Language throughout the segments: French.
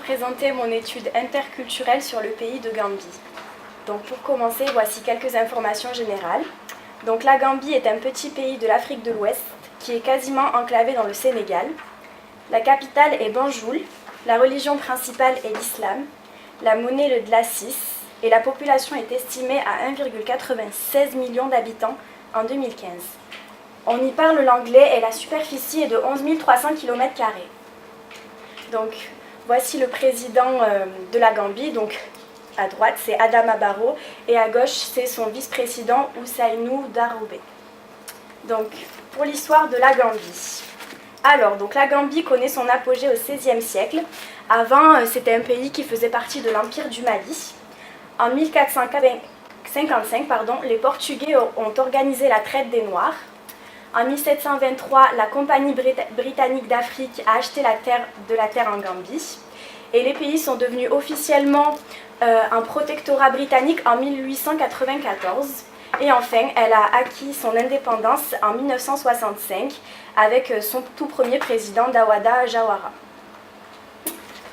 présenter mon étude interculturelle sur le pays de Gambie. Donc pour commencer, voici quelques informations générales. Donc la Gambie est un petit pays de l'Afrique de l'Ouest qui est quasiment enclavé dans le Sénégal. La capitale est Banjul, la religion principale est l'islam, la monnaie le dlacis et la population est estimée à 1,96 million d'habitants en 2015. On y parle l'anglais et la superficie est de 11 300 km². Donc voici le président de la Gambie, donc à droite c'est Adama Barrow et à gauche c'est son vice-président Ousseynou Daroubé. Donc pour l'histoire de la Gambie. Alors, donc la Gambie connaît son apogée au XVIe siècle. Avant, c'était un pays qui faisait partie de l'Empire du Mali. En 1455, les Portugais ont organisé la traite des Noirs. En 1723, la Compagnie britannique d'Afrique a acheté de la terre en Gambie. Et les pays sont devenus officiellement un protectorat britannique en 1894. Et enfin, elle a acquis son indépendance en 1965 avec son tout premier président, Dawada Jawara.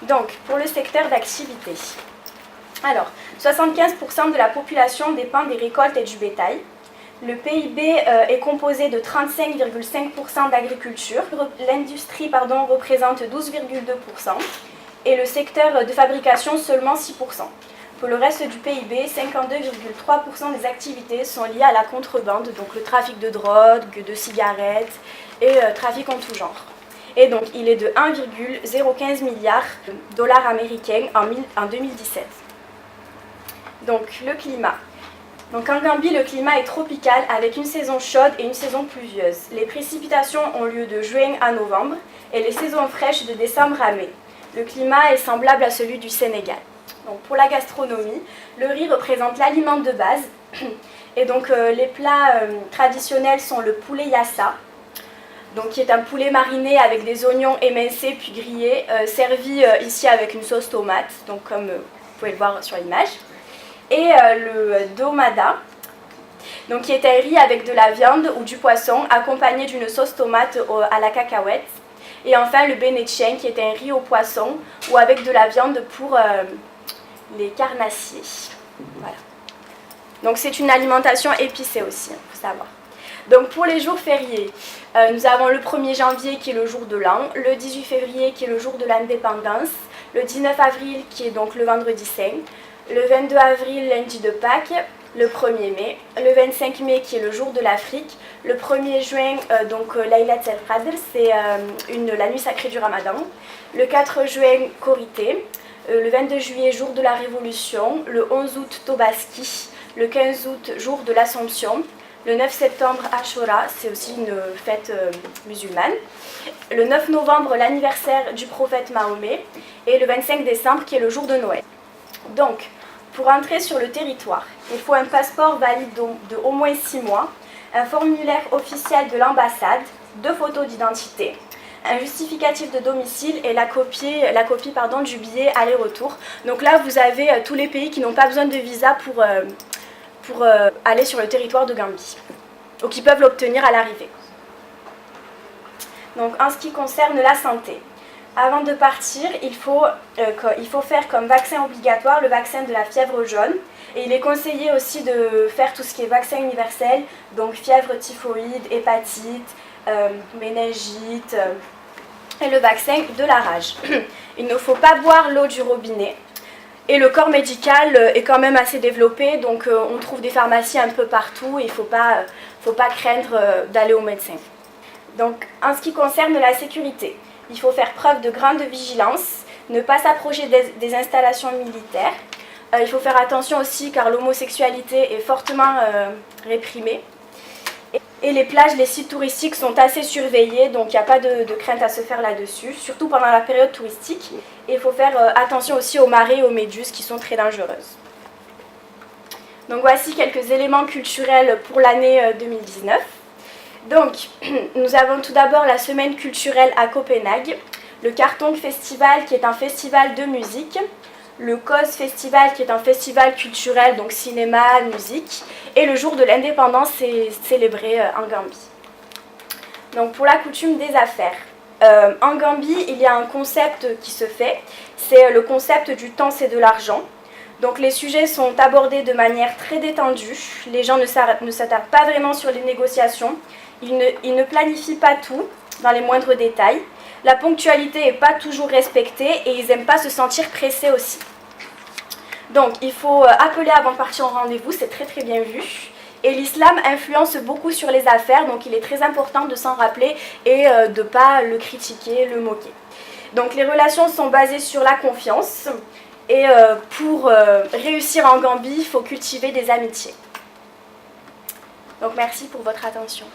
Donc, pour le secteur d'activité. Alors, 75% de la population dépend des récoltes et du bétail. Le PIB est composé de 35,5% d'agriculture. L'industrie représente 12,2% et le secteur de fabrication seulement 6%. Pour le reste du PIB, 52,3% des activités sont liées à la contrebande, donc le trafic de drogue, de cigarettes et trafic en tout genre. Et donc il est de 1,015 milliard de dollars américains en 2017. Donc le climat. Donc en Gambie, le climat est tropical avec une saison chaude et une saison pluvieuse. Les précipitations ont lieu de juin à novembre et les saisons fraîches de décembre à mai. Le climat est semblable à celui du Sénégal. Donc pour la gastronomie, le riz représente l'aliment de base. Et donc les plats traditionnels sont le poulet yassa, donc qui est un poulet mariné avec des oignons émincés puis grillés, servi ici avec une sauce tomate, donc comme vous pouvez le voir sur l'image. Et le domada, donc qui est un riz avec de la viande ou du poisson accompagné d'une sauce tomate à la cacahuète. Et enfin le benetchen qui est un riz au poisson ou avec de la viande pour les carnassiers. Voilà. Donc c'est une alimentation épicée aussi, il faut savoir. Donc pour les jours fériés, nous avons le 1er janvier qui est le jour de l'an, le 18 février qui est le jour de l'indépendance, le 19 avril qui est donc le vendredi saint, le 22 avril lundi de Pâques, le 1er mai, le 25 mai qui est le jour de l'Afrique, le 1er juin donc Laylat el-Qadr, c'est la nuit sacrée du Ramadan, le 4 juin Korité, le 22 juillet jour de la Révolution, le 11 août Tobaski, le 15 août jour de l'Assomption, le 9 septembre Ashura, c'est aussi une fête musulmane, le 9 novembre l'anniversaire du prophète Mahomet et le 25 décembre qui est le jour de Noël. Donc, pour entrer sur le territoire, il faut un passeport valide de au moins 6 mois, un formulaire officiel de l'ambassade, 2 photos d'identité, un justificatif de domicile et la copie du billet aller-retour. Donc là, vous avez tous les pays qui n'ont pas besoin de visa pour aller sur le territoire de Gambie, ou qui peuvent l'obtenir à l'arrivée. Donc en ce qui concerne la santé, avant de partir, il faut faire comme vaccin obligatoire le vaccin de la fièvre jaune. Et il est conseillé aussi de faire tout ce qui est vaccin universel, donc fièvre typhoïde, hépatite, méningite et le vaccin de la rage. Il ne faut pas boire l'eau du robinet. Et le corps médical est quand même assez développé, donc on trouve des pharmacies un peu partout et il ne faut pas craindre d'aller au médecin. Donc en ce qui concerne la sécurité, il faut faire preuve de grande vigilance, ne pas s'approcher des installations militaires. Il faut faire attention aussi car l'homosexualité est fortement réprimée. Et les plages, les sites touristiques sont assez surveillés, donc il n'y a pas de crainte à se faire là-dessus, surtout pendant la période touristique. Et il faut faire attention aussi aux marées et aux méduses qui sont très dangereuses. Donc voici quelques éléments culturels pour l'année 2019. Donc, nous avons tout d'abord la semaine culturelle à Copenhague, le Kartong Festival qui est un festival de musique, le KOS Festival qui est un festival culturel, donc cinéma, musique, et le jour de l'indépendance est célébré en Gambie. Donc pour la coutume des affaires, En Gambie, il y a un concept qui se fait, c'est le concept du temps, c'est de l'argent. Donc les sujets sont abordés de manière très détendue, les gens ne s'attardent pas vraiment sur les négociations, ils ne planifient pas tout dans les moindres détails, la ponctualité n'est pas toujours respectée et ils n'aiment pas se sentir pressés aussi. Donc il faut appeler avant de partir au rendez-vous, c'est très très bien vu. Et l'islam influence beaucoup sur les affaires, donc il est très important de s'en rappeler et de ne pas le critiquer, le moquer. Donc les relations sont basées sur la confiance et pour réussir en Gambie, il faut cultiver des amitiés. Donc merci pour votre attention.